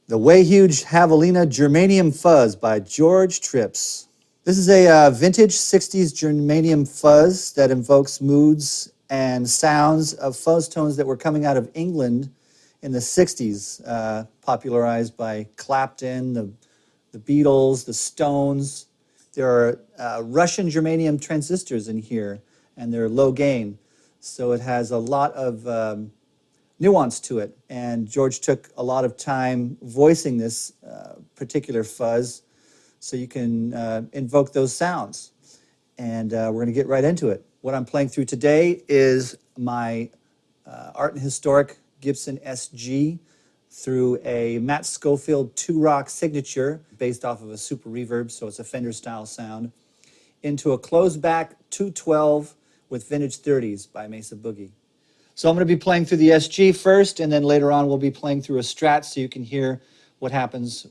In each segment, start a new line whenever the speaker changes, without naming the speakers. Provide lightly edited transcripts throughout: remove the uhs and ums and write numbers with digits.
The Way Huge Havalina Germanium Fuzz by Jeorge Tripps. This is a vintage 60s germanium fuzz that invokes moods and sounds of fuzz tones that were coming out of England in the 60s, popularized by Clapton, the Beatles, the Stones. There are Russian germanium transistors in here, and they're low gain. So it has a lot of nuance to it. And Jeorge took a lot of time voicing this particular fuzz so you can invoke those sounds. And we're going to get right into it. What I'm playing through today is my Art and Historic Gibson SG through a Matt Schofield 2-rock signature based off of a super reverb, so it's a Fender style sound, into a closed back 212 with vintage 30s by Mesa Boogie. So I'm going to be playing through the SG first, and then later on we'll be playing through a Strat so you can hear what happens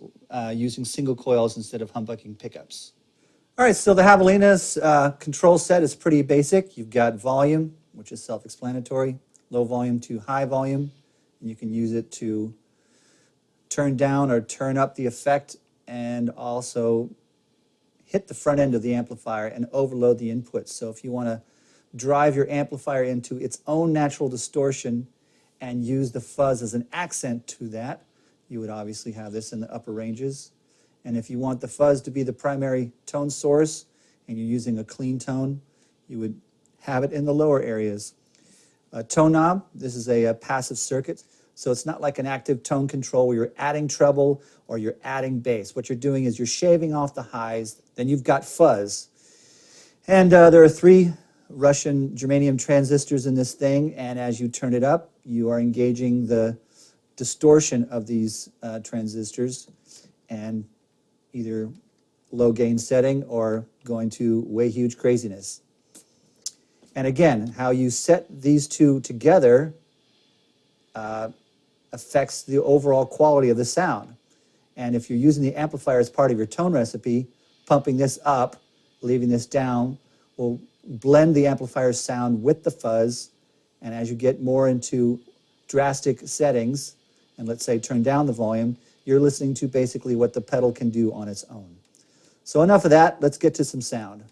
using single coils instead of humbucking pickups. All right, so the Havalina's control set is pretty basic. You've got volume, which is self-explanatory, low volume to high volume, and you can use it to turn down or turn up the effect and also hit the front end of the amplifier and overload the inputs. So if you want to drive your amplifier into its own natural distortion and use the fuzz as an accent to that, you would obviously have this in the upper ranges. And if you want the fuzz to be the primary tone source and you're using a clean tone, you would have it in the lower areas. Tone knob, this is a passive circuit, so it's not like an active tone control where you're adding treble or you're adding bass. What you're doing is you're shaving off the highs, then you've got fuzz. And there are 3 Russian germanium transistors in this thing, and as you turn it up, you are engaging the distortion of these transistors and either low gain setting or going to way huge craziness. And again, how you set these two together affects the overall quality of the sound. And if you're using the amplifier as part of your tone recipe, pumping this up, leaving this down, will blend the amplifier's sound with the fuzz. And as you get more into drastic settings, and let's say turn down the volume, you're listening to basically what the pedal can do on its own. So enough of that, let's get to some sound.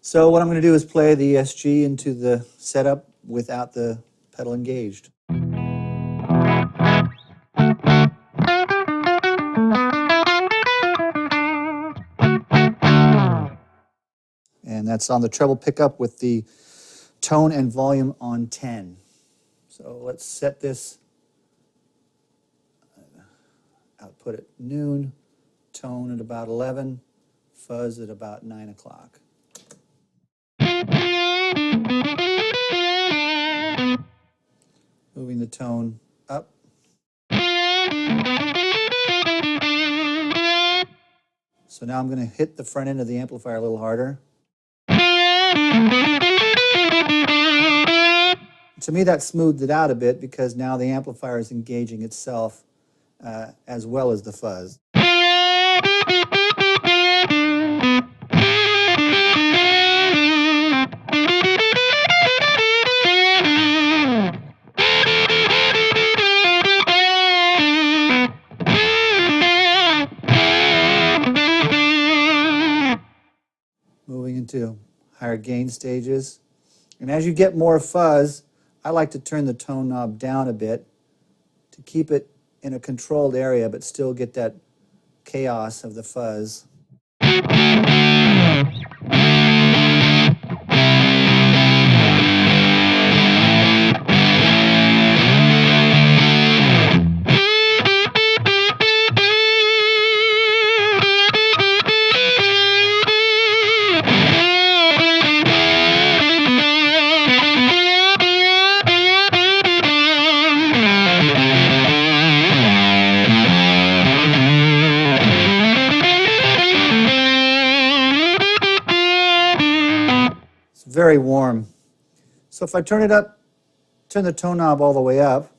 So what I'm going to do is play the SG into the setup without the pedal engaged. And that's on the treble pickup with the tone and volume on 10. So let's set this output at noon, tone at about 11, fuzz at about 9 o'clock. Moving the tone up. So now I'm going to hit the front end of the amplifier a little harder. To me, that smoothed it out a bit because now the amplifier is engaging itself as well as the fuzz. Moving into higher gain stages. And as you get more fuzz, I like to turn the tone knob down a bit to keep it in a controlled area but still get that chaos of the fuzz. Very warm. So if I turn it up, turn the tone knob all the way up,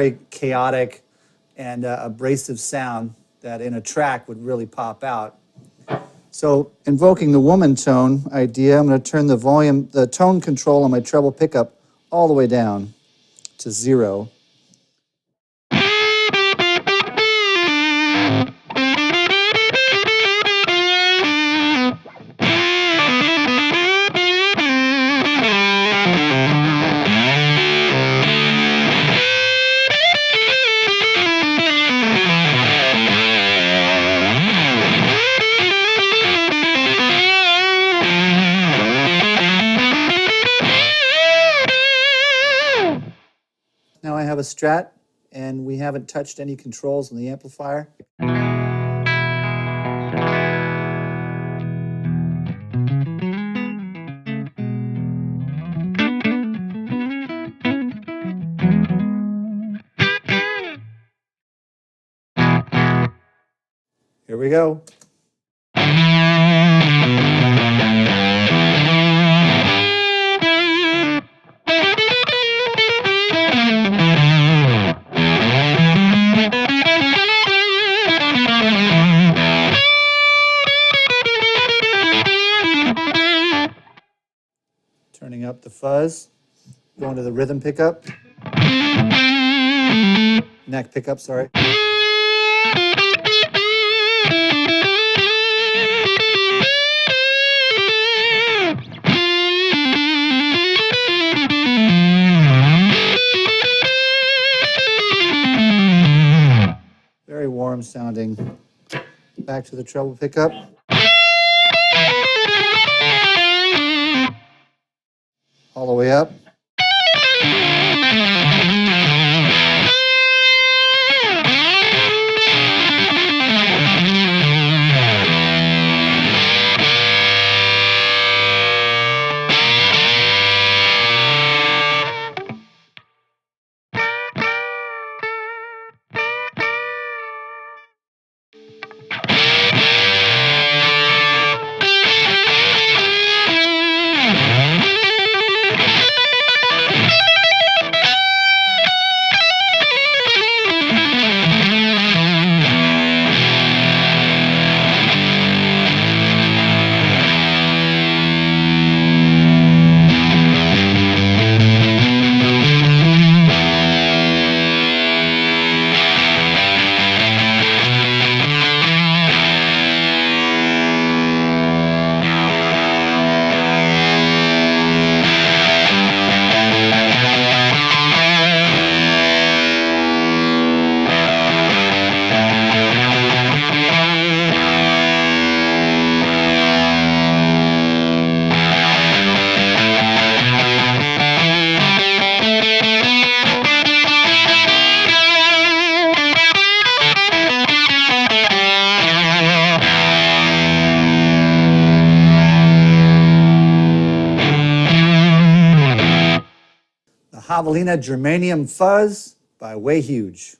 very chaotic and abrasive sound that in a track would really pop out. So invoking the woman tone idea, I'm going to turn the tone control on my treble pickup all the way down to 0. Now I have a Strat, and we haven't touched any controls on the amplifier. Here we go. Turning up the fuzz, going to the rhythm pickup, neck pickup, sorry. Very warm sounding. Back to the treble pickup. All the way up. Havalina Germanium Fuzz by Way Huge.